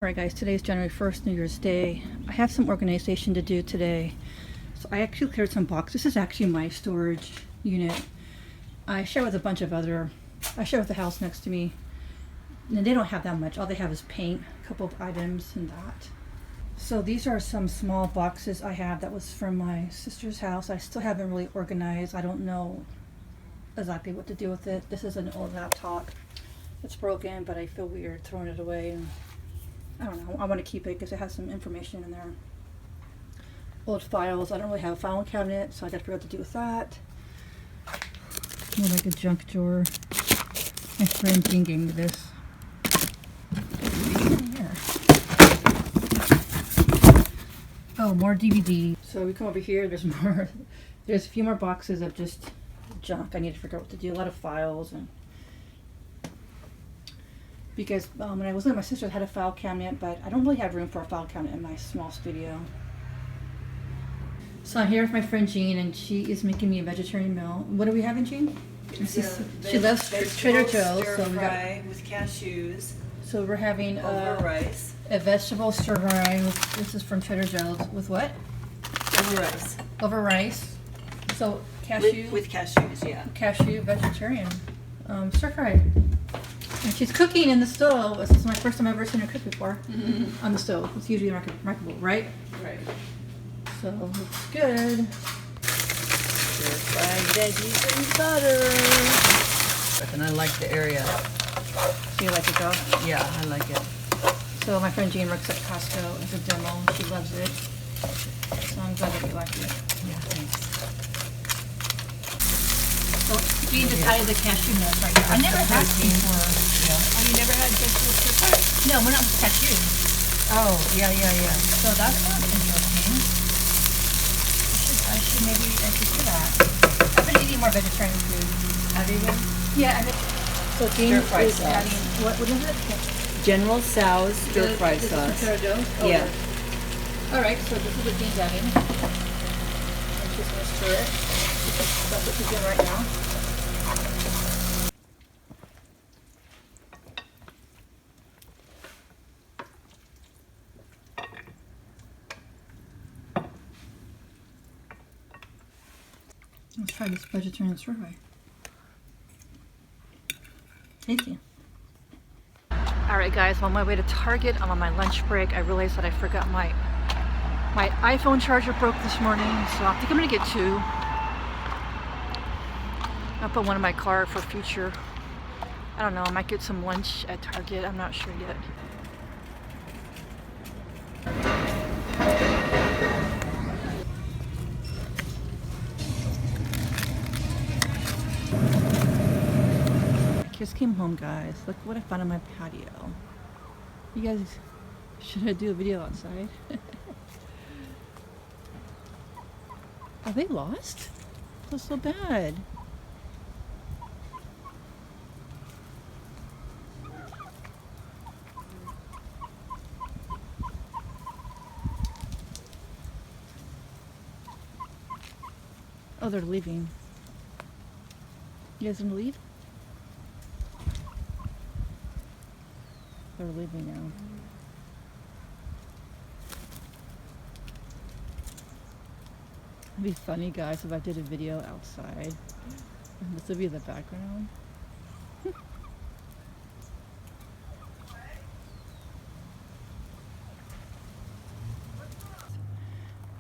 Alright guys, today is January 1st, New Year's Day. I have some organization to do today. So I actually cleared some boxes. This is actually my storage unit. I share with a bunch of I share with the house next to me. And they don't have that much. All they have is paint, a couple of items and that. So these are some small boxes I have that was from my sister's house. I still haven't really organized. I don't know exactly what to do with it. This is an old laptop. It's broken, but I feel weird throwing it away. And I don't know, I want to keep it because it has some information in there. Old files. I don't really have a file cabinet, so I got to figure out what to do with that. More like a junk drawer. My friend Jean gave me this. Here. Oh, more DVD. So we come over here, there's more. There's a few more boxes of just junk. I need to figure out what to do. A lot of files and because when I was living with my sister, I had a file cabinet, but I don't really have room for a file cabinet in my small studio. So I'm here with my friend Jean, and she is making me a vegetarian meal. What are we having, Jean? She loves Trader Joe's, so we got with cashews. So we're having over rice. A vegetable stir fry. This is from Trader Joe's with what? Over rice. Over rice. So cashew with cashews, yeah. Cashew vegetarian stir fry. And she's cooking in the stove. This is my first time I've ever seen her cook before. Mm-hmm. On the stove. It's usually remarkable, right? Right. So it's good. Stir-fried veggies and butter. And I like the area. So you like it, though? Yeah, I like it. So my friend Jean works at Costco as a demo. She loves it. So I'm glad that you like it. Yeah, thanks. So Jean just added the cashew nuts right now. I never had before. Yeah. Oh, you never had vegetable stir fry? No, we're not with cashew. Oh, yeah. So that's not interesting. I should do that. I've been eating more vegetarian food. Have you been? Yeah, so Jean Stir-fried is sauce. adding, what is it? General Tso's stir-fried This is sauce. from Trader Joe's? Oh, Yeah. Alright, so this is what Jean's adding. I'm just going to stir it. That's what she's doing right now. Let's try this vegetarian stir fry. Tasty. Alright guys, I'm on my way to Target. I'm on my lunch break. I realized that I forgot my iPhone charger broke this morning, so I think I'm gonna get two. I'll put one in my car for future. I don't know, I might get some lunch at Target. I'm not sure yet. Just came home, guys. Look what I found on my patio. You guys, should I do a video outside? Are they lost? That's so bad. Oh, they're leaving. You guys gonna leave? They're leaving now. It'd be funny, guys, if I did a video outside. And this would be the background.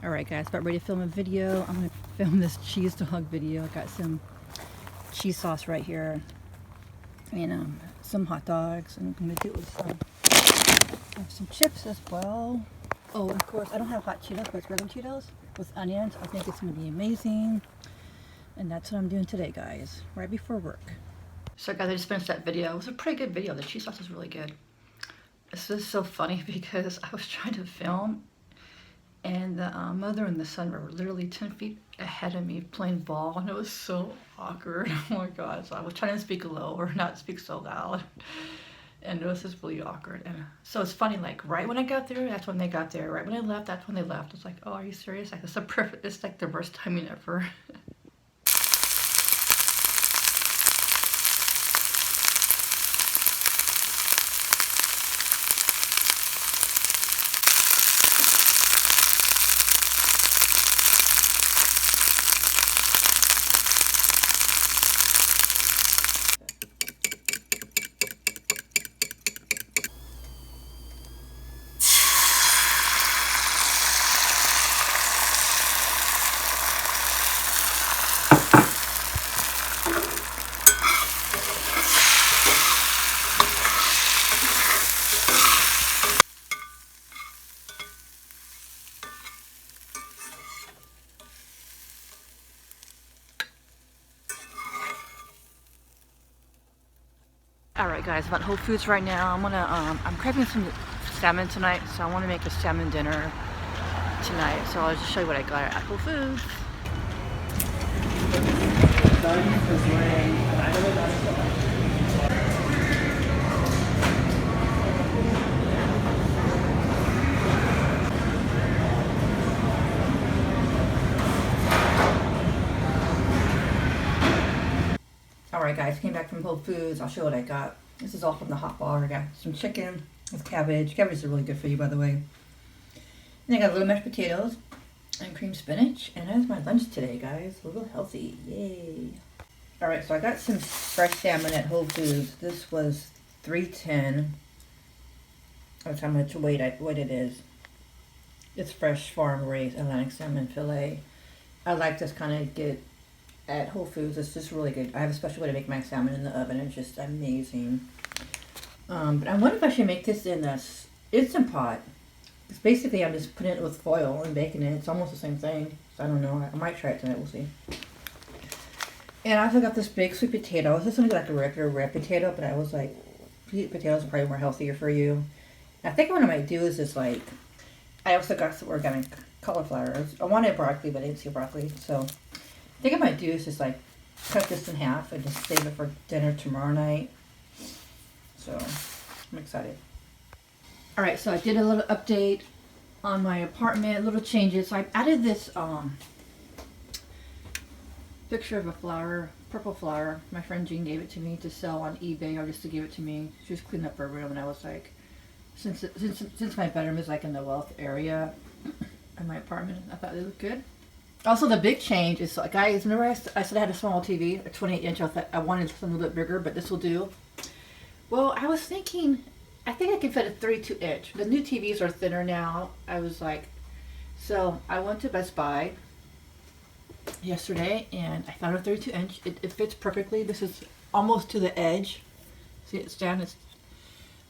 Alright guys, about ready to film a video. I'm going to film this cheese dog video. I got some cheese sauce right here. And some hot dogs. And I'm going to do it with some chips as well. Oh, and of course, I don't have hot Cheetos, but it's regular Cheetos with onions. I think it's going to be amazing. And that's what I'm doing today, guys, right before work. So guys, I just finished that video. It was a pretty good video. The cheese sauce is really good. This is so funny because I was trying to film and the mother and the son were literally 10 feet ahead of me playing ball, and it was so awkward. Oh my god. So I was trying to speak low or not speak so loud. And it was just really awkward. And so it's funny, like right when I got there, that's when they got there. Right when I left, that's when they left. It's like, oh, are you serious? Like, it's like the worst timing ever. Alright guys, I'm at Whole Foods right now. I'm craving some salmon tonight, so I want to make a salmon dinner tonight. So I'll just show you what I got at Whole Foods. Alright guys, came back from Whole Foods. I'll show you what I got. This is all from the hot bar. I got some chicken with cabbage. Cabbage is really good for you, by the way. And I got little mashed potatoes and cream spinach. And that's my lunch today, guys. A little healthy. Yay. Alright, so I got some fresh salmon at Whole Foods. This was $3.10. That's how much weight it is. It's fresh farm raised Atlantic salmon fillet. I like this kind of get at Whole Foods. It's just really good. I have a special way to make my salmon in the oven. It's just amazing. But I wonder if I should make this in a Instant Pot. It's basically I'm just putting it with foil and baking it. It's almost the same thing. So I don't know. I might try it tonight. We'll see. And I also got this big sweet potato. This is like a regular red potato, but I was like, sweet potatoes are probably more healthier for you. And I think what I might do is just like, I also got some organic cauliflower. I wanted broccoli, but I didn't see broccoli, so I think I might do is just like cut this in half and just save it for dinner tomorrow night. So I'm excited. Alright, so I did a little update on my apartment, little changes. So I added this picture of a flower, purple flower. My friend Jean gave it to me to sell on eBay, or just to give it to me. She was cleaning up her room, and I was like, since my bedroom is like in the wealth area in my apartment, I thought it looked good. Also, the big change is, guys, remember I said I had a small TV, a 28-inch. I wanted something a little bit bigger, but this will do. Well, I was thinking, I think I can fit a 32-inch. The new TVs are thinner now. I was like, so I went to Best Buy yesterday, and I found a 32-inch. It fits perfectly. This is almost to the edge. See it stand?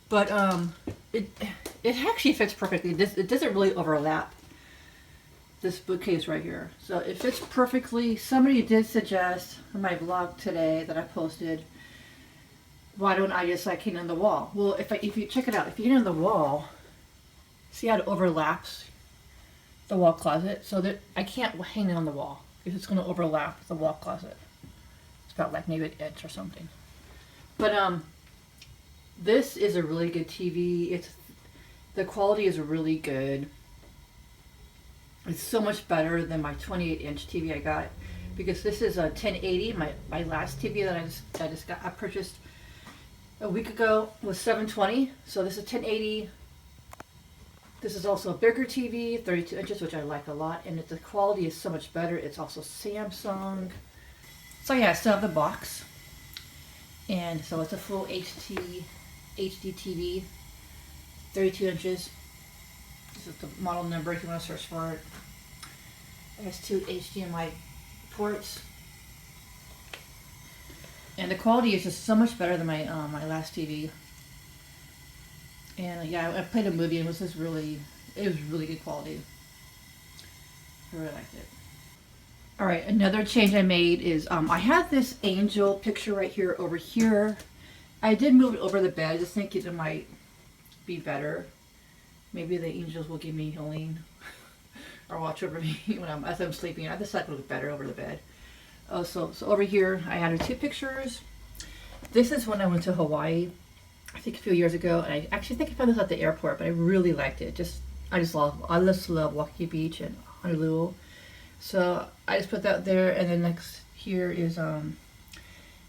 But it actually fits perfectly. It doesn't really overlap this bookcase right here, so it fits perfectly. Somebody did suggest in my vlog today that I posted, why don't I just like hang on the wall? Well, if you check it out, if you hang on the wall, see how it overlaps the wall closet, so that I can't hang it on the wall because it's going to overlap the wall closet. It's about like maybe an inch or something. But this is a really good TV. The quality is really good. It's so much better than my 28-inch TV I got, because this is a 1080. My last TV that I purchased a week ago was 720. So this is 1080. This is also a bigger TV, 32 inches, which I like a lot, and the quality is so much better. It's also Samsung. So yeah, I still have the box, and so it's a full HD TV, 32 inches. This is the model number if you want to search for it. It has 2 HDMI ports. And the quality is just so much better than my my last TV. And yeah, I played a movie and it was really good quality. I really liked it. Alright, another change I made is I have this angel picture right here over here. I did move it over the bed. I just think it might be better. Maybe the angels will give me healing or watch over me as I'm sleeping. I just thought it would look better over the bed. Oh, so over here I added 2 pictures. This is when I went to Hawaii, I think a few years ago, and I actually think I found this at the airport, but I really liked it. I just love Waikiki Beach and Honolulu. So I just put that there, and then next here is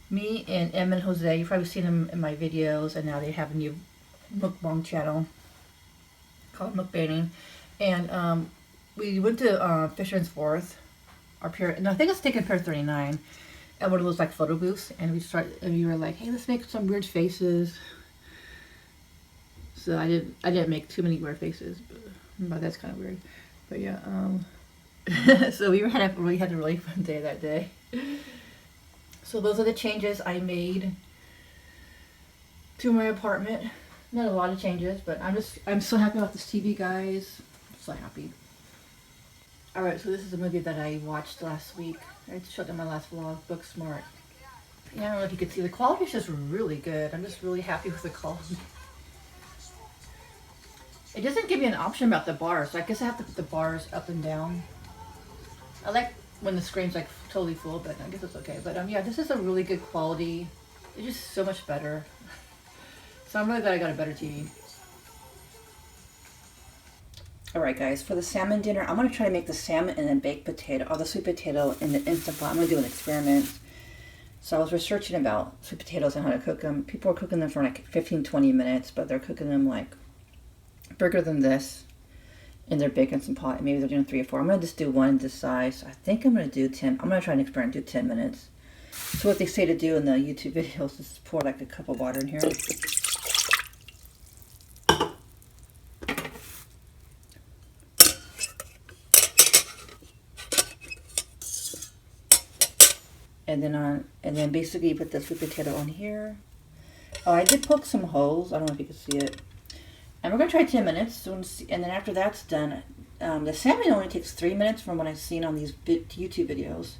me and Em and Jose. You've probably seen them in my videos, and now they have a new mukbang channel called Mukbanging, and we went to Fisherman's Wharf, our pier, and I think it's taken Pier 39, at one of those like photo booths, and we were like, hey, let's make some weird faces. So I didn't make too many weird faces, but that's kind of weird. But yeah, so we had a really fun day that day. So those are the changes I made to my apartment. Not a lot of changes, but I'm so happy about this TV, guys. I'm so happy. Alright, so this is a movie that I watched last week. I showed in my last vlog, Booksmart. Yeah, I don't know if you can see, the quality is just really good. I'm just really happy with the quality. It doesn't give you an option about the bars, so I guess I have to put the bars up and down. I like when the screen's like totally full, but I guess it's okay. But yeah, this is a really good quality. It's just so much better. So I'm really glad I got a better TV. Alright guys, for the salmon dinner, I'm going to try to make the salmon and then baked potato, or the sweet potato in the Instant Pot. I'm going to do an experiment. So I was researching about sweet potatoes and how to cook them. People are cooking them for like 15-20 minutes, but they're cooking them like bigger than this. And they're baking some pot. Maybe they're doing 3 or 4. I'm going to just do one this size. I think I'm going to do 10. I'm going to try and experiment, do 10 minutes. So what they say to do in the YouTube videos is pour like a cup of water in here. And then basically you put the sweet potato on here. Oh, I did poke some holes. I don't know if you can see it. And we're going to try 10 minutes. And then after that's done, the salmon only takes 3 minutes from what I've seen on these YouTube videos.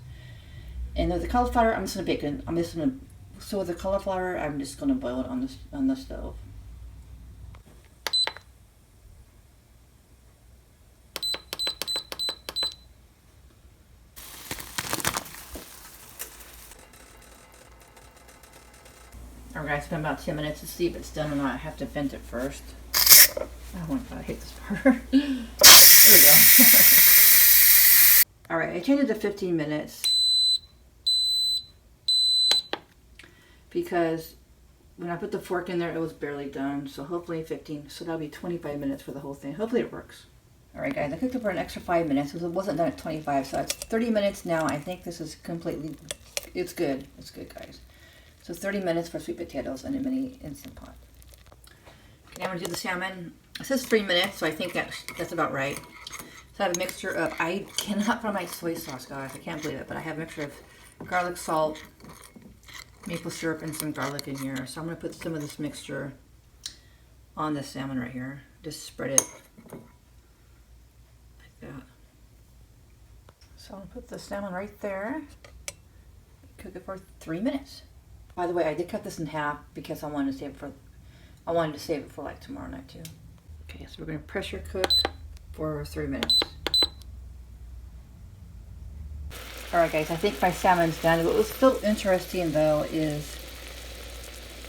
And with the cauliflower, I'm just going to bake it. So with the cauliflower, I'm just going to boil it on the stove. Alright guys, it's been about 10 minutes to see if it's done or not. I have to vent it first. Oh my god, I hate this part. There we go. Alright, I changed it to 15 minutes. Because when I put the fork in there, it was barely done. So hopefully 15, so that'll be 25 minutes for the whole thing. Hopefully it works. Alright guys, I cooked it for an extra 5 minutes because it wasn't done at 25. So it's 30 minutes now. I think this is completely, it's good. It's good guys. So 30 minutes for sweet potatoes in a mini Instant Pot. Okay, I'm going to do the salmon. It says 3 minutes, so I think that's about right. So I have a mixture of, I cannot find my soy sauce, guys. I can't believe it, but I have a mixture of garlic, salt, maple syrup, and some garlic in here. So I'm going to put some of this mixture on the salmon right here. Just spread it like that. So I'm going to put the salmon right there. Cook it for 3 minutes. By the way, I did cut this in half because I wanted to save it for like tomorrow night too. Okay, so we're going to pressure cook for 3 minutes. Alright guys, I think my salmon's done. What was still interesting though is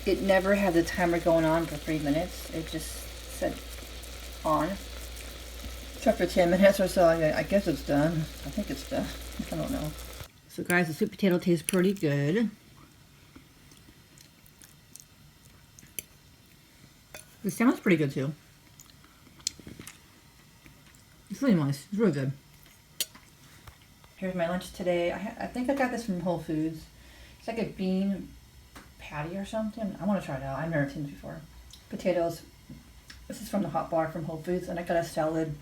it never had the timer going on for 3 minutes. It just said on. So after 10 minutes or so, I guess it's done. I think it's done. I don't know. So guys, the sweet potato tastes pretty good. The salmon's pretty good too. It's really nice. It's really good. Here's my lunch today. I think I got this from Whole Foods. It's like a bean patty or something. I want to try it out. I've never seen it before. Potatoes. This is from the hot bar from Whole Foods. And I got a salad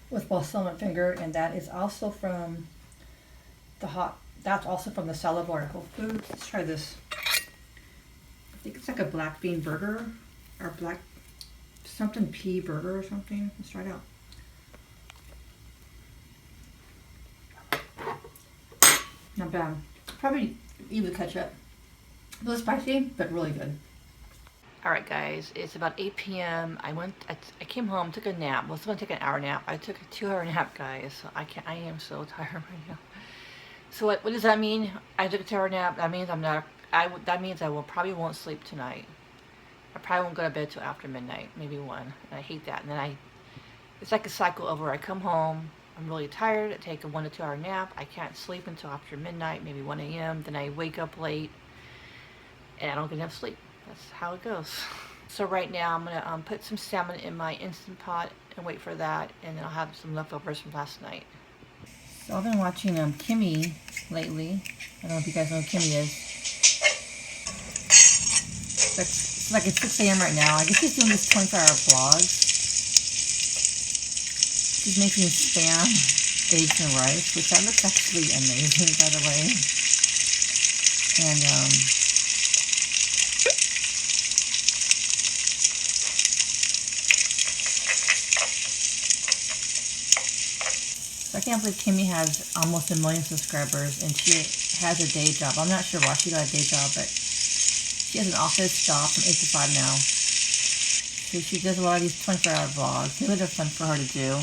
with balsamic finger. And that is also from that's also from the salad bar at Whole Foods. Let's try this. I think it's like a black bean burger. Or black something pea burger or something. Let's try it out. Not bad. Probably eat with ketchup. A little spicy, but really good. Alright guys, it's about 8 p.m. I came home, took a nap. I was going to take an hour nap. I took a 2-hour nap, guys. So I am so tired right now. So what does that mean? I took a 2-hour nap. That means that means I probably won't sleep tonight. I probably won't go to bed till after midnight, maybe 1. And I hate that. And then it's like a cycle over. I come home, I'm really tired, I take a 1 to 2 hour nap, I can't sleep until after midnight, maybe 1 a.m. Then I wake up late, and I don't get enough sleep. That's how it goes. So right now I'm gonna put some salmon in my Instant Pot and wait for that, and then I'll have some leftovers from last night. So I've been watching Kimmy lately. I don't know if you guys know who Kimmy is. It's like it's 6 a.m. right now. I guess she's doing this 24-hour vlog. She's making spam, eggs, and rice, which that looks actually amazing, by the way. And I can't believe Kimmy has almost 1 million subscribers, and she has a day job. I'm not sure why she got a day job, but she has an office job from 8 to 5 now. So she does a lot of these 24-hour vlogs. Maybe they're fun for her to do.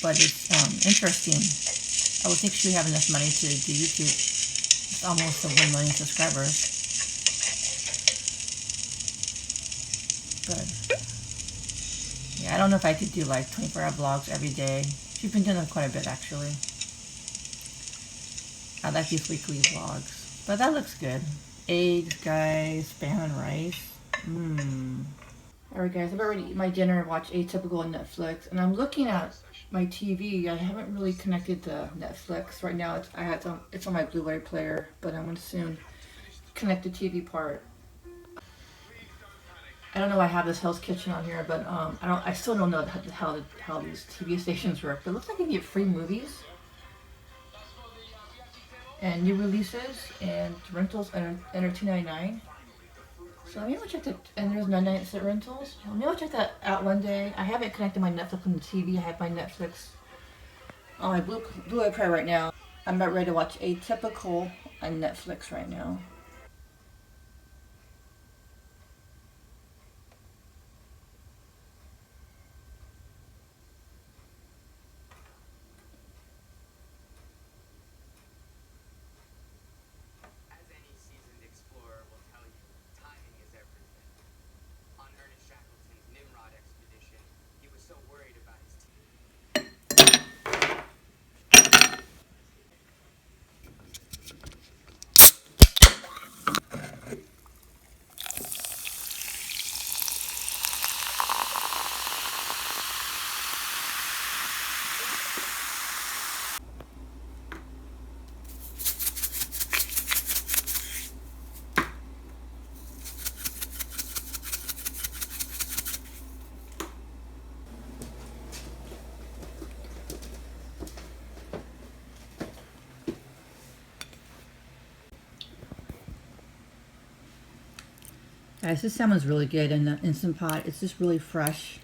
But it's interesting. I would think she would have enough money to do YouTube. It's almost 1 million subscribers. But yeah, I don't know if I could do like 24-hour vlogs every day. She's been doing them quite a bit actually. I like these weekly vlogs. But that looks good. Eggs, guys, spam and rice. Alright guys, I've already eaten my dinner and watched Atypical on Netflix. And I'm looking at my TV. I haven't really connected to Netflix. Right now it's on my Blu-ray player, but I'm going to soon connect the TV part. I don't know why I have this Hell's Kitchen on here, but I still don't know how these TV stations work. But it looks like you can get free movies and new releases and rentals under $2.99. So maybe I'll check that. And there's 99-cent rentals. Maybe I'll check that out one day. I haven't connected my Netflix on the TV. I have my Netflix on my Blu-ray player right now. I'm about ready to watch Atypical on Netflix right now. Guys, this salmon's really good in the Instant Pot. It's just really fresh.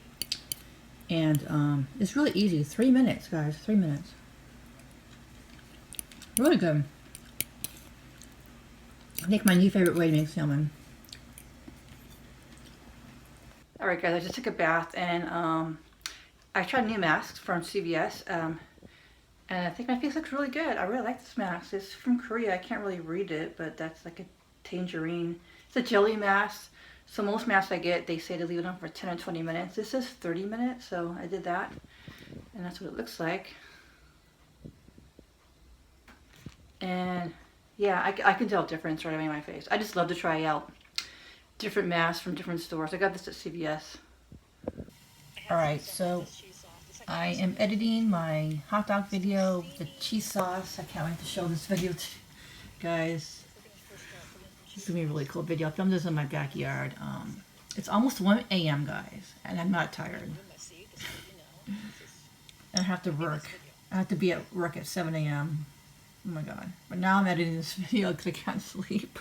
And it's really easy. 3 minutes, guys. 3 minutes. Really good. I think my new favorite way to make salmon. Alright guys, I just took a bath and I tried new masks from CVS. And I think my face looks really good. I really like this mask. It's from Korea. I can't really read it, but that's like a tangerine. It's a jelly mask. So most masks I get, they say to leave it on for 10 or 20 minutes. This is 30 minutes, so I did that. And that's what it looks like. And yeah, I can tell a difference right away in my face. I just love to try out different masks from different stores. I got this at CVS. Alright, so I am editing my hot dog video with the cheese sauce. I can't wait to show this video to you guys. It's gonna be a really cool video. I filmed this in my backyard. It's almost 1 a.m. guys, and I'm not tired. I have to work. I have to be at work at 7 a.m. Oh my god. But now I'm editing this video because I can't sleep.